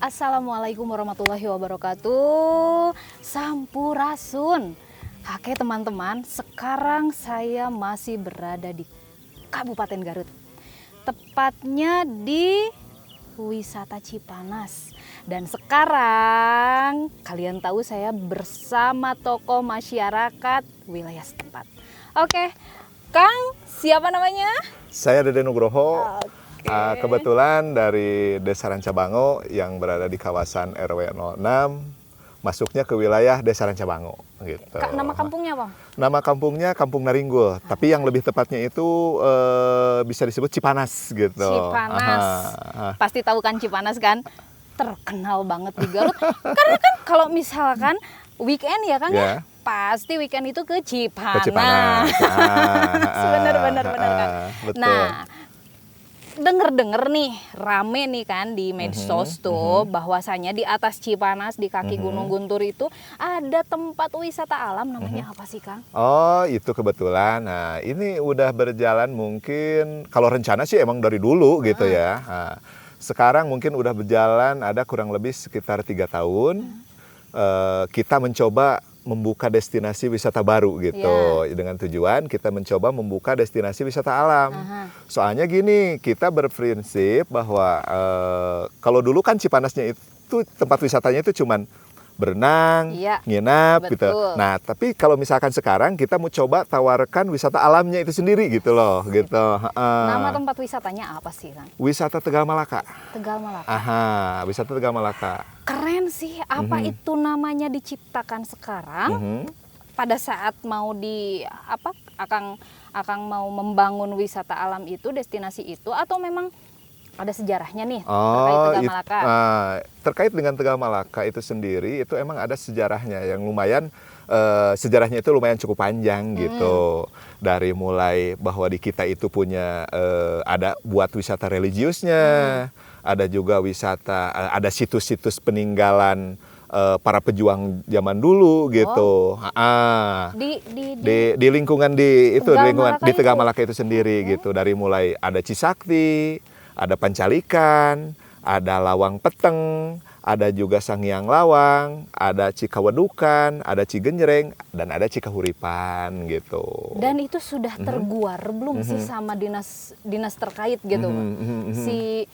Assalamualaikum warahmatullahi wabarakatuh. Sampurasun. Oke teman-teman, sekarang saya masih berada di Kabupaten Garut. Tepatnya di wisata Cipanas. Dan sekarang kalian tahu saya bersama tokoh masyarakat wilayah setempat. Oke, Kang, siapa namanya? Saya Dede Nugroho. Kebetulan dari Desa Rancabango yang berada di kawasan RW 06, masuknya ke wilayah Desa Rancabango. Gitu. Nama kampungnya, Bang? Nama kampungnya Kampung Naringgul, tapi yang lebih tepatnya itu bisa disebut Cipanas gitu. Cipanas. Pasti tahu kan Cipanas kan? Terkenal banget di Garut. Karena kan kalau misalkan weekend ya Kang ya, pasti weekend itu ke Cipanas. Bener kan. Betul. Nah, denger nih rame nih kan di medsos tuh bahwasanya di atas Cipanas di kaki Gunung Guntur itu ada tempat wisata alam namanya apa sih Kang? Oh itu kebetulan. Nah ini udah berjalan mungkin kalau rencana sih emang dari dulu gitu ya. Nah, sekarang mungkin udah berjalan ada kurang lebih sekitar 3 tahun. Kita mencoba membuka destinasi wisata baru gitu dengan tujuan kita mencoba membuka destinasi wisata alam. Soalnya gini, kita berprinsip bahwa kalau dulu kan Cipanasnya itu tempat wisatanya itu cuman berenang, nginap gitu. Nah, tapi kalau misalkan sekarang kita mau coba tawarkan wisata alamnya itu sendiri gitu loh, gitu. Nama tempat wisatanya apa sih, Kang? Wisata Tegal Malaka. Tegal Malaka. Wisata Tegal Malaka. Keren sih, apa itu namanya diciptakan sekarang? Pada saat mau Akang mau membangun wisata alam itu, destinasi itu, atau memang ada sejarahnya nih terkait Tegal Malaka? Terkait dengan Tegal Malaka itu sendiri, itu emang ada sejarahnya yang lumayan, sejarahnya itu lumayan cukup panjang gitu. Dari mulai bahwa di kita itu punya, ada buat wisata religiusnya, ada juga wisata, ada situs-situs peninggalan para pejuang zaman dulu gitu. Di lingkungan di Tegal Malaka itu sendiri gitu. Dari mulai ada Cisakti, ada Pancalikan, ada Lawang Peteng, ada juga Sanghyang Lawang, ada Cikawedukan, ada Cigenjreng, dan ada Cikahuripan gitu. Dan itu sudah terguar belum sih sama dinas terkait gitu, si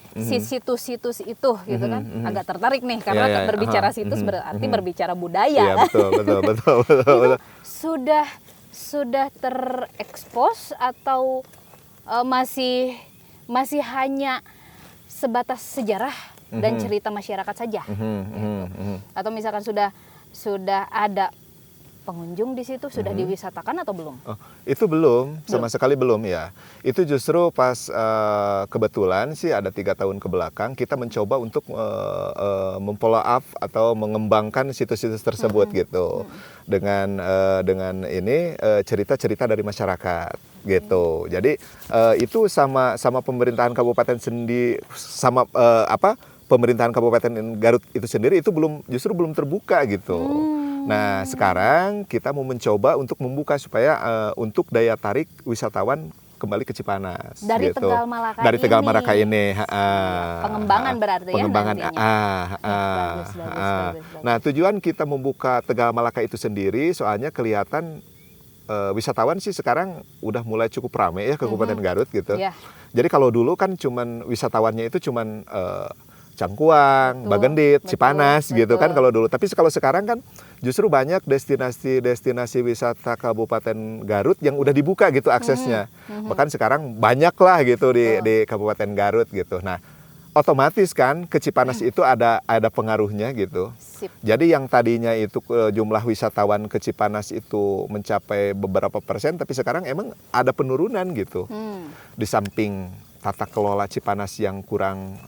situs-situs itu gitu kan? Agak tertarik nih karena berbicara situs berarti berbicara budaya. Iya betul. Itu sudah terekspos atau masih hanya sebatas sejarah dan cerita masyarakat saja, gitu. Atau misalkan sudah ada pengunjung di situ, sudah diwisatakan atau belum? Itu belum, sama sekali belum ya. Itu justru pas kebetulan sih ada 3 tahun ke belakang kita mencoba untuk memfollow up atau mengembangkan situs-situs tersebut gitu dengan ini cerita-cerita dari masyarakat gitu. Jadi itu sama pemerintahan kabupaten sendiri, sama pemerintahan Kabupaten Garut itu sendiri itu justru belum terbuka gitu. Nah sekarang kita mau mencoba untuk membuka supaya untuk daya tarik wisatawan kembali ke Cipanas. Dari gitu. Tegal Malaka Dari Tegal Malaka ini. Pengembangan berarti pengembangan, ya nantinya. Bagus. Nah tujuan kita membuka Tegal Malaka itu sendiri soalnya kelihatan wisatawan sih sekarang udah mulai cukup ramai ya ke Kabupaten Garut gitu. Jadi kalau dulu kan cuman wisatawannya itu cuman Cangkuang, Bagendit, Cipanas gitu kan kalau dulu. Tapi kalau sekarang kan justru banyak destinasi wisata Kabupaten Garut yang udah dibuka gitu aksesnya. Bahkan sekarang banyak lah gitu di Kabupaten Garut gitu. Nah, otomatis kan ke Cipanas itu ada pengaruhnya gitu. Jadi yang tadinya itu jumlah wisatawan ke Cipanas itu mencapai beberapa persen, tapi sekarang emang ada penurunan gitu. Di samping tata kelola Cipanas yang kurang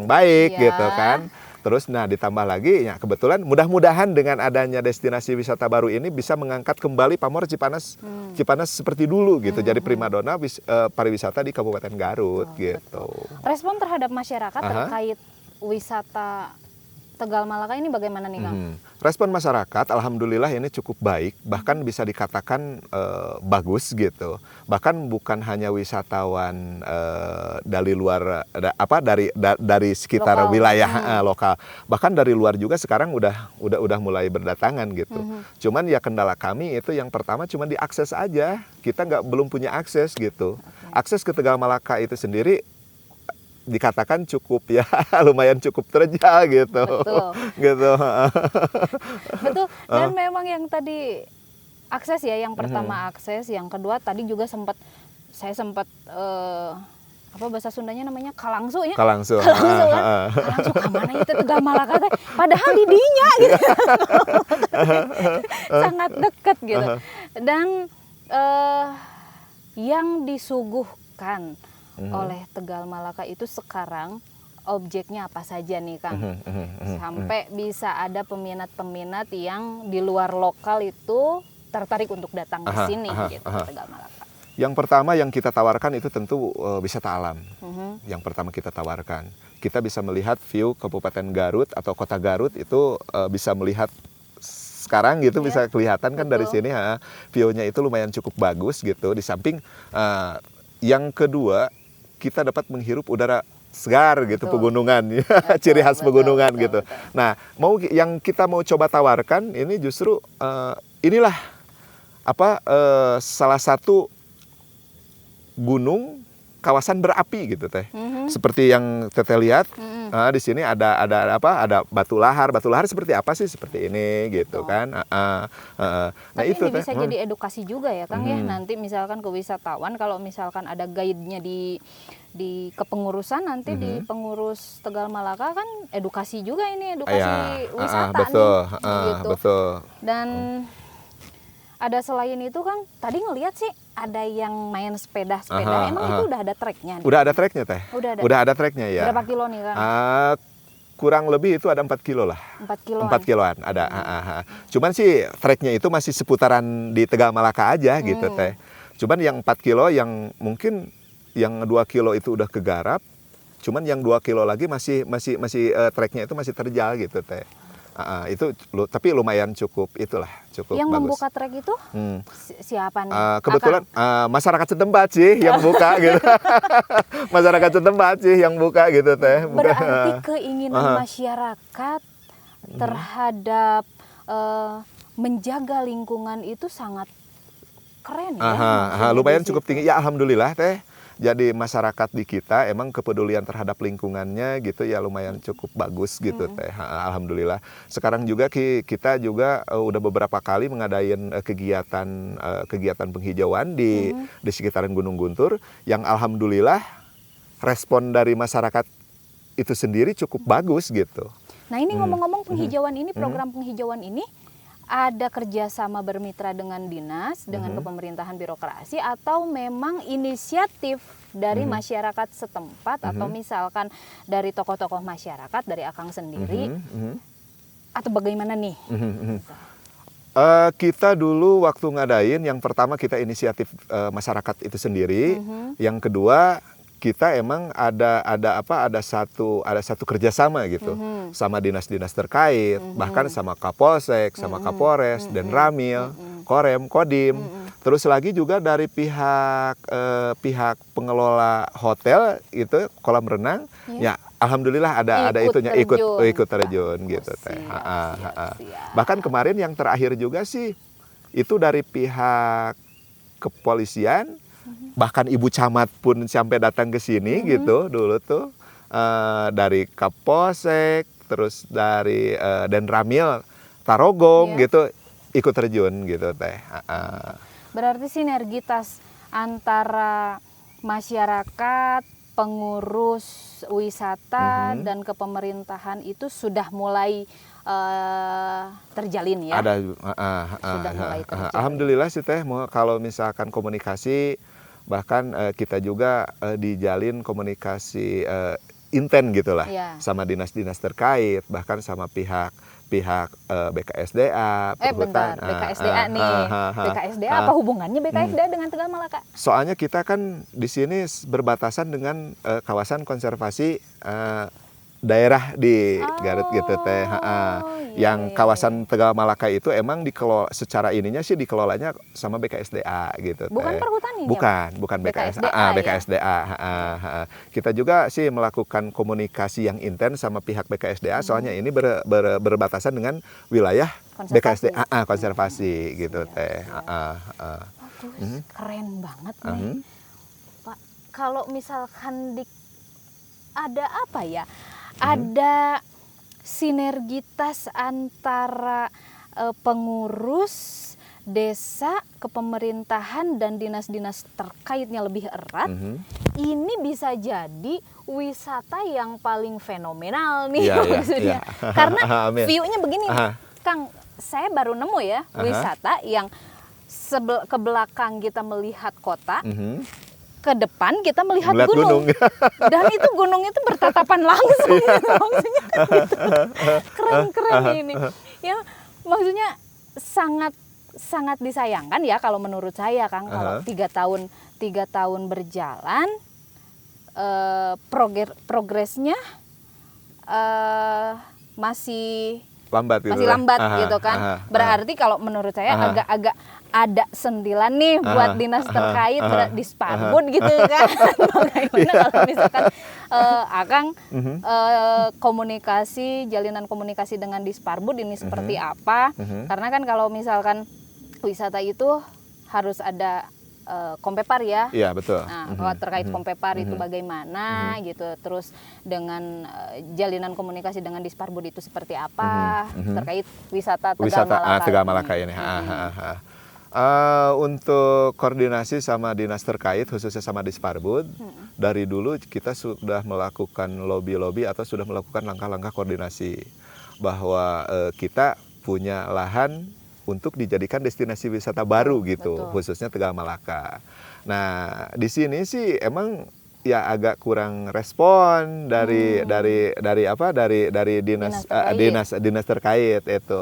baik gitu kan. Terus nah ditambah lagi ya kebetulan mudah-mudahan dengan adanya destinasi wisata baru ini bisa mengangkat kembali pamor Cipanas Cipanas seperti dulu gitu. Jadi primadona pariwisata di Kabupaten Garut gitu. Betul. Respon terhadap masyarakat terkait wisata Tegal Malaka ini bagaimana nih Kang? Respon masyarakat alhamdulillah ini cukup baik, bahkan bisa dikatakan bagus gitu. Bahkan bukan hanya wisatawan dari luar dari sekitar lokal. Wilayah lokal. Bahkan dari luar juga sekarang udah mulai berdatangan gitu. Cuman ya kendala kami itu yang pertama cuma diakses aja. Kita belum punya akses gitu. Akses ke Tegal Malaka itu sendiri dikatakan cukup ya lumayan cukup terjal gitu. Betul. Gitu. Betul. Dan memang yang tadi akses ya, yang pertama akses, yang kedua tadi juga saya sempat apa bahasa Sundanya namanya kalangsu ya. Kalangsu. Kalangsu kan. Kalangsu kemana itu Tegal Malaka teh? Padahal di dinya gitu. Sangat dekat gitu. Dan yang disuguhkan oleh Tegal Malaka itu sekarang objeknya apa saja nih Kang? Sampai bisa ada peminat-peminat yang di luar lokal itu tertarik untuk datang ke sini gitu Tegal Malaka. Yang pertama yang kita tawarkan itu tentu wisata alam. Yang pertama kita tawarkan. Kita bisa melihat view Kabupaten Garut atau Kota Garut itu bisa melihat sekarang gitu bisa kelihatan kan dari sini view-nya itu lumayan cukup bagus gitu. Di samping yang kedua kita dapat menghirup udara segar gitu, pegunungan, ciri khas pegunungan gitu. Nah, yang kita mau coba tawarkan ini justru inilah salah satu gunung kawasan berapi gitu teh. Seperti yang Teteh lihat, di sini ada batu lahar. Batu lahar seperti apa sih? Seperti ini gitu kan. Nah, tapi itu ini bisa jadi edukasi juga ya Kang ya. Nanti misalkan ke wisatawan kalau misalkan ada guide-nya di kepengurusan nanti di pengurus Tegal Malaka kan edukasi juga ini, edukasi wisata betul, nih. Gitu. Betul. Dan ada selain itu Kang, tadi ngelihat sih ada yang main sepeda. Emang itu udah ada treknya? Udah ada treknya Teh? Udah ada treknya ya. Berapa kilo nih Kang? Kurang lebih itu ada 4 kilo lah. 4 kiloan? 4 kiloan ada. Cuman sih treknya itu masih seputaran di Tegal Malaka aja gitu Teh. Cuman yang 4 kilo yang mungkin yang 2 kilo itu udah kegarap. Cuman yang 2 kilo lagi masih treknya itu masih terjal gitu Teh. Itu tapi lumayan cukup yang bagus. Membuka trek itu siapa nih? Kebetulan masyarakat setempat sih yang buka gitu. Masyarakat setempat sih yang buka gitu Teh. Berarti keinginan masyarakat terhadap menjaga lingkungan itu sangat keren ya. Lumayan cukup tinggi ya alhamdulillah Teh. Jadi masyarakat di kita emang kepedulian terhadap lingkungannya gitu ya lumayan cukup bagus gitu Teh. Alhamdulillah. Sekarang juga kita juga udah beberapa kali mengadain kegiatan penghijauan di sekitaran Gunung Guntur yang alhamdulillah respon dari masyarakat itu sendiri cukup bagus gitu. Nah ini ngomong-ngomong penghijauan ini, program penghijauan ini ada kerjasama bermitra dengan dinas, dengan kepemerintahan birokrasi, atau memang inisiatif dari masyarakat setempat, atau misalkan dari tokoh-tokoh masyarakat, dari Akang sendiri, atau bagaimana nih? Kita dulu waktu ngadain, yang pertama kita inisiatif masyarakat itu sendiri, yang kedua kita emang ada satu kerjasama gitu sama dinas-dinas terkait, bahkan sama Kapolsek, sama Kapolres, dan Ramil, Korem, Kodim, terus lagi juga dari pihak pengelola hotel itu kolam renang, ya alhamdulillah ada itunya ikut terjun gitu Teh. Bahkan kemarin yang terakhir juga sih itu dari pihak kepolisian. Bahkan Ibu Camat pun sampai datang ke sini gitu dulu tuh dari Kapolsek, terus dari dan Ramil, Tarogong gitu ikut terjun gitu Teh. Berarti sinergitas antara masyarakat, pengurus wisata dan kepemerintahan itu sudah mulai terjalin ya. Sudah mulai terjalin. Alhamdulillah sih Teh, kalau misalkan komunikasi bahkan kita juga dijalin komunikasi inten gitulah, sama dinas-dinas terkait, bahkan sama pihak BKSDA, Bentar, BKSDA nih. BKSDA apa hubungannya BKSDA dengan Tegal Malaka? Soalnya kita kan di sini berbatasan dengan kawasan konservasi daerah di Garut gitu teh. Yang kawasan Tegal Malaka itu emang dikelola secara ininya sih dikelolanya sama BKSDA gitu teh. Bukan perhutani. Bukan BKSDA. Kita juga sih melakukan komunikasi yang intens sama pihak BKSDA soalnya ini berbatasan dengan wilayah BKSDA konservasi gitu teh. Keren banget nih. Pak, kalau misalkan ada apa ya? Ada sinergitas antara pengurus desa, kepemerintahan dan dinas-dinas terkaitnya lebih erat. Ini bisa jadi wisata yang paling fenomenal nih maksudnya. Karena view-nya begini, Kang, saya baru nemu ya wisata yang ke belakang kita melihat kota. Ke depan kita melihat gunung. Dan itu gunung itu bertatapan langsung gitu. Maksudnya kan gitu. Keren ini. Ya, maksudnya sangat disayangkan ya kalau menurut saya, Kang, kalau 3 tahun berjalan progresnya masih lambat gitu kan. Berarti kalau menurut saya agak ada sentilan nih buat dinas terkait di Sparbud gitu kan. Bagaimana kalau misalkan Akang jalinan komunikasi dengan di Sparbud ini seperti apa? Karena kan kalau misalkan wisata itu harus ada Kompepar ya. Iya, betul. Nah, kalau terkait Kompepar itu bagaimana gitu. Terus dengan jalinan komunikasi dengan Disparbud itu seperti apa terkait wisata Tegal Malaka ini. Untuk koordinasi sama dinas terkait khususnya sama Disparbud, dari dulu kita sudah melakukan lobby atau sudah melakukan langkah-langkah koordinasi bahwa kita punya lahan untuk dijadikan destinasi wisata baru gitu. Betul. Khususnya Tegal Malaka. Nah, di sini sih emang ya agak kurang respon dari dinas terkait itu.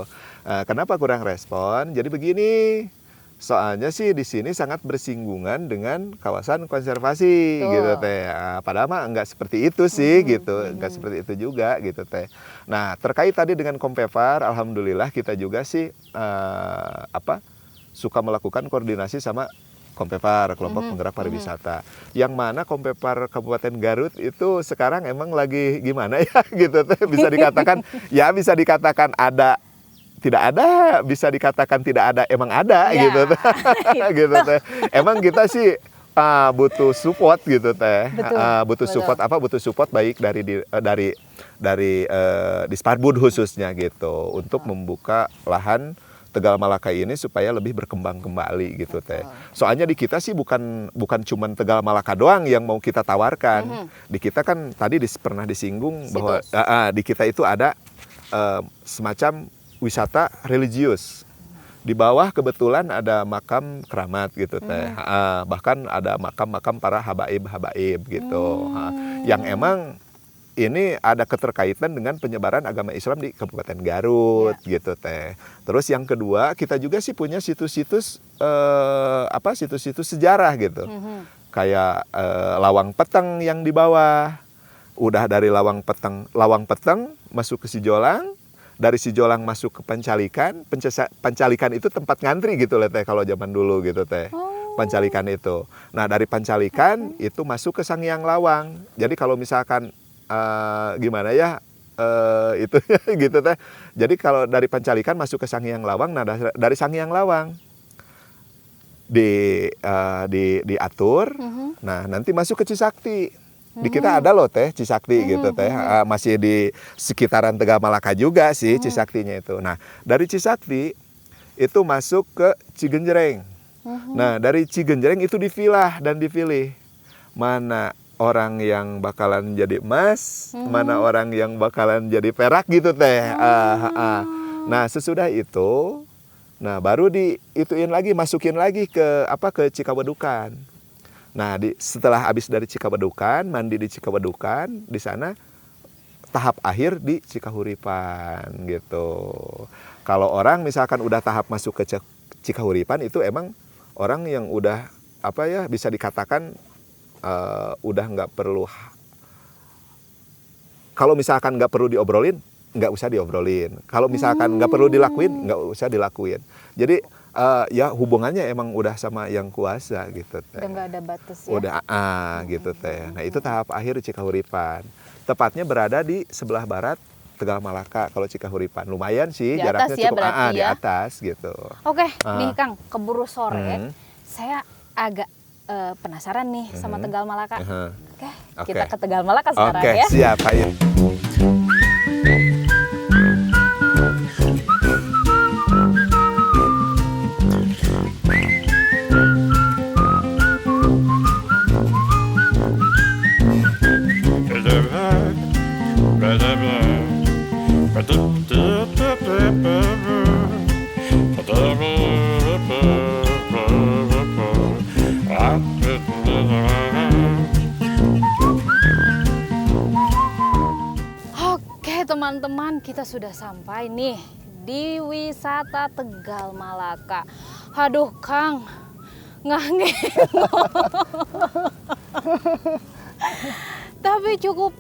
Kenapa kurang respon? Jadi begini, soalnya sih di sini sangat bersinggungan dengan kawasan konservasi gitu teh. Padahal mah enggak seperti itu sih gitu, enggak seperti itu juga gitu teh. Nah, terkait tadi dengan Kompepar, alhamdulillah kita juga sih suka melakukan koordinasi sama Kompepar, kelompok penggerak pariwisata. Yang mana Kompepar Kabupaten Garut itu sekarang emang lagi gimana ya gitu teh, bisa dikatakan ada, tidak ada, bisa dikatakan tidak ada, emang ada gitu teh. Gitu teh. Emang kita sih butuh support gitu teh. Butuh support baik dari Disparbud khususnya gitu untuk membuka lahan Tegal Malaka ini supaya lebih berkembang kembali gitu teh. Soalnya di kita sih bukan cuman Tegal Malaka doang yang mau kita tawarkan. Di kita kan tadi pernah disinggung bahwa di kita itu ada semacam wisata religius. Di bawah kebetulan ada makam keramat gitu teh. Bahkan ada makam-makam para habaib gitu. Yang emang ini ada keterkaitan dengan penyebaran agama Islam di Kabupaten Garut gitu teh. Terus yang kedua, kita juga sih punya situs-situs sejarah gitu. Kayak Lawang Peteng yang di bawah. Udah dari Lawang Peteng masuk ke Sijolang. Dari Sijolang masuk ke Pancalikan. Pancalikan itu tempat ngantri gitu teh kalau zaman dulu gitu teh. Pancalikan itu. Nah, dari Pancalikan itu masuk ke Sangiang Lawang. Jadi kalau misalkan gimana ya itu gitu teh. Jadi kalau dari Pancalikan masuk ke Sangiang Lawang, nah dari Sangiang Lawang diatur. Nah, nanti masuk ke Cisakti. Di kita ada loh teh Cisakti gitu teh. Masih di sekitaran Tegal Malaka juga sih Cisaktinya itu. Nah, dari Cisakti itu masuk ke Cigenjreng. Nah, dari Cigenjreng itu dipilah dan dipilih mana orang yang bakalan jadi emas, mana orang yang bakalan jadi perak gitu teh. Nah, sesudah itu, nah baru masukin lagi ke Cikawedukan. Nah, setelah habis dari Cikawedukan, mandi di Cikawedukan, di sana tahap akhir di Cikahuripan gitu. Kalau orang misalkan udah tahap masuk ke Cikahuripan itu emang orang yang udah apa ya bisa dikatakan udah nggak perlu. Kalau misalkan nggak perlu diobrolin, nggak usah diobrolin. Kalau misalkan nggak perlu dilakuin, nggak usah dilakuin. Jadi ya hubungannya emang udah sama yang kuasa gitu teh. Udah nggak ada batas ya. Udah gitu teh. Nah itu tahap akhir Cikahuripan. Tepatnya berada di sebelah barat Tegal Malaka kalau Cikahuripan. Lumayan sih di jaraknya atas ya, cukup berarti di ya. atas gitu. Oke, nih Kang, keburu sore. Saya agak penasaran nih sama Tegal Malaka. Oke, kita ke Tegal Malaka sekarang ya. Oke, siap, ayo. Oke teman-teman, kita sudah sampai nih di wisata Tegal Malaka. Aduh Kang, ngange. Tapi cukup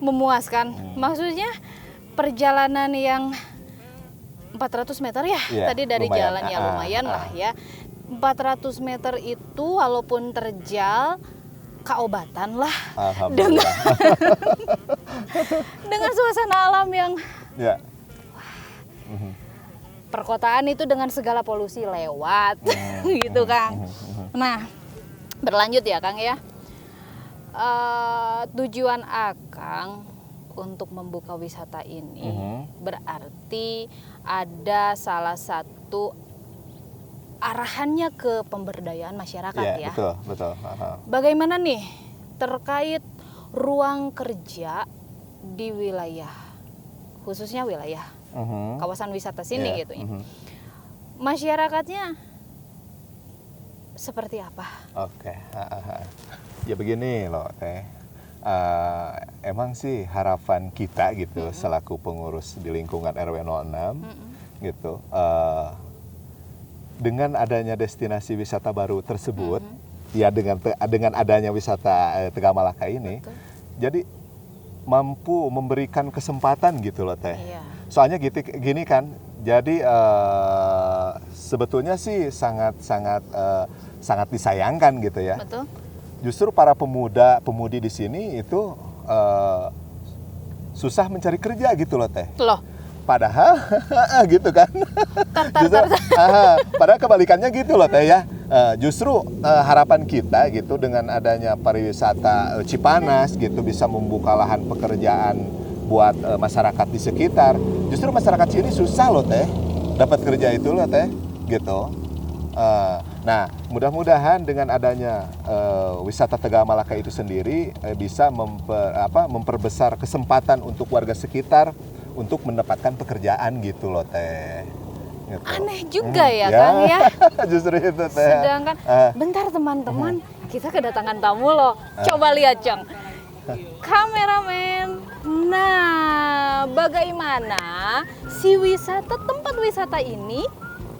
memuaskan. Maksudnya perjalanan yang 400 meter ya, tadi dari lumayan. jalannya lumayan lah ya. 400 meter itu walaupun terjal, keobatan lah dengan suasana alam yang perkotaan itu dengan segala polusi lewat gitu Kang. Nah berlanjut ya Kang ya. Tujuan Akang untuk membuka wisata ini berarti ada salah satu arahannya ke pemberdayaan masyarakat ya. Betul. Bagaimana nih terkait ruang kerja di wilayah, khususnya wilayah kawasan wisata sini gitu ya. Masyarakatnya seperti apa? Oke. Ya begini loh teh. Emang sih harapan kita gitu selaku pengurus di lingkungan RW 06 gitu. Dengan adanya destinasi wisata baru tersebut, ya dengan adanya wisata Tegal Malaka ini, jadi mampu memberikan kesempatan gitu loh teh. Iya. Soalnya gini kan, jadi sebetulnya sih sangat disayangkan gitu ya. Betul. Justru para pemudi di sini itu susah mencari kerja gitu loh teh. Loh. Padahal gitu kan. Padahal kebalikannya gitu loh teh ya. Justru harapan kita gitu dengan adanya pariwisata Cipanas gitu bisa membuka lahan pekerjaan buat masyarakat di sekitar. Justru masyarakat sini susah loh teh dapat kerja itu loh teh gitu. Nah mudah-mudahan dengan adanya wisata Tegal Malaka itu sendiri bisa memperbesar kesempatan untuk warga sekitar untuk mendapatkan pekerjaan gitu loh teh. Gitu. Aneh juga ya Kang ya. Justru itu teh. Sedangkan bentar teman-teman, kita kedatangan tamu loh. Coba lihat Cong. Kameramen. Nah, bagaimana si tempat wisata ini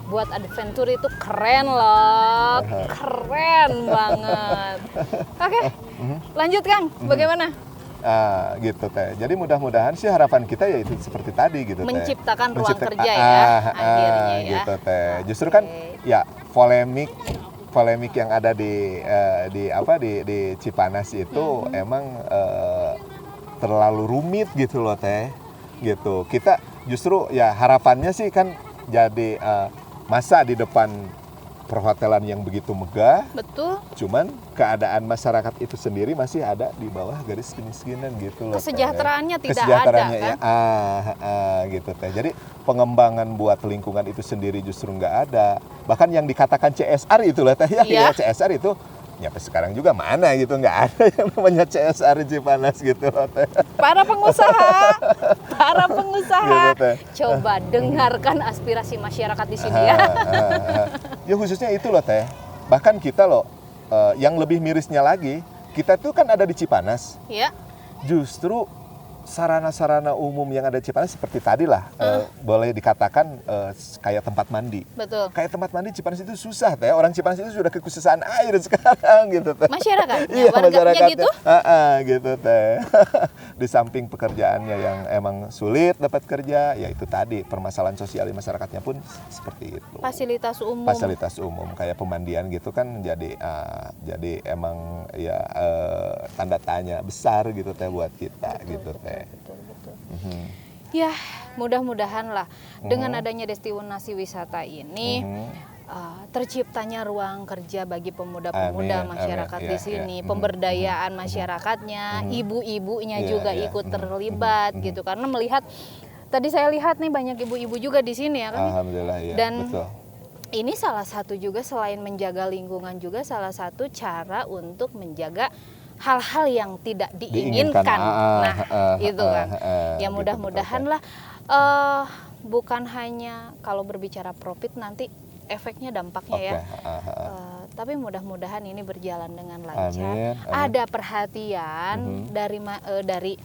buat adventure itu keren loh. Keren banget. Oke. Lanjut Kang, bagaimana? Gitu teh. Jadi mudah-mudahan sih harapan kita ya itu seperti tadi gitu teh. Menciptakan ruang kerja ya akhirnya ya. Gitu teh. Justru kan ya polemik yang ada di Cipanas itu emang terlalu rumit gitu loh teh. Gitu. Kita justru ya harapannya sih kan jadi masa di depan perhotelan yang begitu megah. Betul. Cuman keadaan masyarakat itu sendiri masih ada di bawah garis kemiskinan gitu loh. Kesejahteraannya tidak Kesejahteraannya ada kan? Gitu teh. Jadi pengembangan buat lingkungan itu sendiri justru nggak ada. Bahkan yang dikatakan CSR itu loh teh ya CSR itu nyampe sekarang juga mana gitu, nggak ada yang namanya CSR di Cipanas gitu loh teh. Para pengusaha gitu, coba dengarkan aspirasi masyarakat di sini ya. Ya khususnya itu loh teh. Bahkan kita loh yang lebih mirisnya lagi, kita tuh kan ada di Cipanas. Iya. Justru sarana-sarana umum yang ada di Cipanas seperti tadi lah, boleh dikatakan kayak tempat mandi. Betul. Kayak tempat mandi Cipanas itu susah teh. Orang Cipanas itu sudah kekuasaan air sekarang gitu teh. Masyarakatnya, Iya, warganya masyarakatnya. gitu? Gitu teh. Di samping pekerjaannya yang emang sulit dapat kerja, ya itu tadi permasalahan sosial di masyarakatnya pun seperti itu. Fasilitas umum. Fasilitas umum kayak pemandian gitu kan jadi emang ya tanda tanya besar gitu teh buat kita gitu teh. Betul. Ya, mudah-mudahan lah dengan adanya destinasi wisata ini terciptanya ruang kerja bagi pemuda-pemuda masyarakat di sini, pemberdayaan masyarakatnya, ibu-ibunya juga ikut terlibat gitu, karena melihat tadi saya lihat nih banyak ibu-ibu juga di sini ya kan. Alhamdulillah ya. Dan betul. Ini salah satu juga selain menjaga lingkungan juga salah satu cara untuk menjaga hal-hal yang tidak diinginkan. Itu kan. Ya mudah-mudahan lah bukan hanya kalau berbicara profit nanti efeknya dampaknya tapi mudah-mudahan ini berjalan dengan lancar. Amin. Ada perhatian dari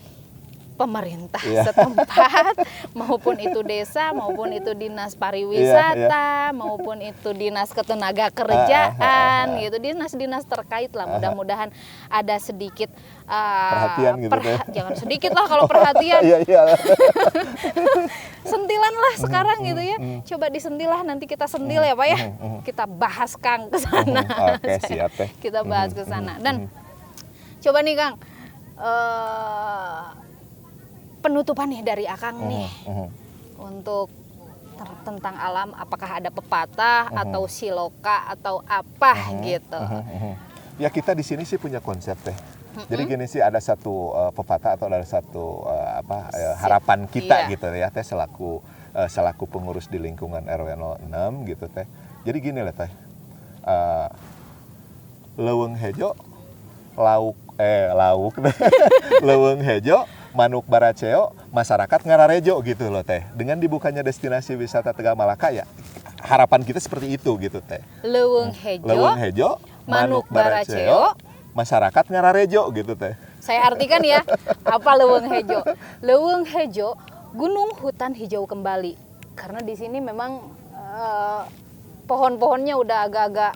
pemerintah setempat maupun itu desa maupun itu dinas pariwisata maupun itu dinas ketenaga kerjaan gitu, dinas-dinas terkait lah, mudah-mudahan ada sedikit perhatian gitu jangan sedikit lah kalau perhatian. Sentilan lah sekarang gitu ya, coba disentil lah, nanti kita sentil ya Pak ya, kita bahas Kang ke sana. Oke, siap teh. Kita bahas ke sana. Dan coba nih Kang, penutupan nih dari Akang nih untuk tentang alam, apakah ada pepatah atau siloka atau apa gitu? Ya kita di sini sih punya konsep teh. Jadi gini sih, ada satu pepatah atau ada satu harapan kita gitu ya teh selaku pengurus di lingkungan RW 06 gitu teh. Jadi gini lah teh. Leuweung hejo lauk leuweung hejo manuk baraceo, masyarakat ngararejo gitu loh teh. Dengan dibukanya destinasi wisata Tegal Malaka ya harapan kita seperti itu gitu teh. Leuweung hejo manuk baraceo, masyarakat ngararejo gitu teh. Saya artikan ya, apa leuweung hejo? Leuweung hejo, gunung hutan hijau kembali. Karena di sini memang pohon-pohonnya udah agak-agak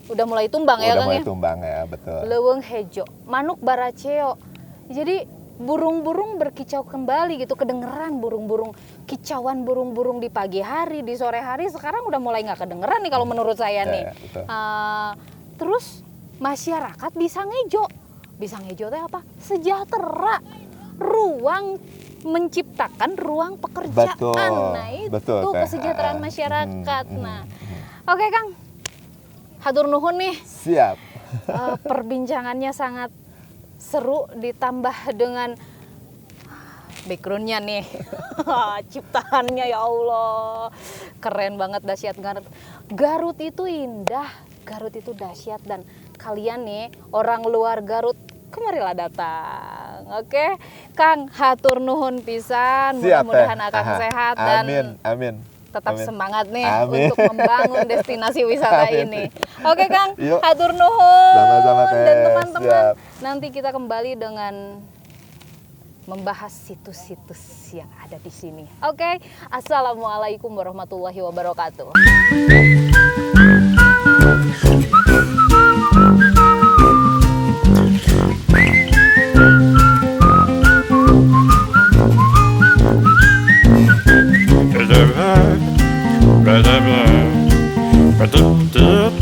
udah mulai tumbang ya Kang ya. Udah mulai tumbang ya, betul. Leuweung hejo, manuk baraceo. Jadi burung-burung berkicau kembali gitu, kedengeran burung-burung, kicauan burung-burung di pagi hari, di sore hari sekarang udah mulai nggak kedengeran nih kalau menurut saya nih. Terus masyarakat bisa ngejo teh apa? Sejahtera, ruang menciptakan ruang pekerjaan. Nah itu kesejahteraan masyarakat. Nah, oke Kang, hatur nuhun nih. Siap. Perbincangannya sangat seru, ditambah dengan backgroundnya nih, ciptaannya ya Allah keren banget, dahsyat. Garut itu indah, Garut itu dahsyat, dan kalian nih orang luar Garut kemarilah datang. Oke Kang, hatur nuhun pisan, mudah-mudahan Akang sehat dan amin. Tetap semangat nih untuk membangun destinasi wisata ini. Oke Kang, hatur nuhun. Sama-sama dan teman-teman. Nanti kita kembali dengan membahas situs-situs yang ada di sini. Oke, assalamualaikum warahmatullahi wabarakatuh. Ba-da-ba, ba-da-ba, ba-da-da.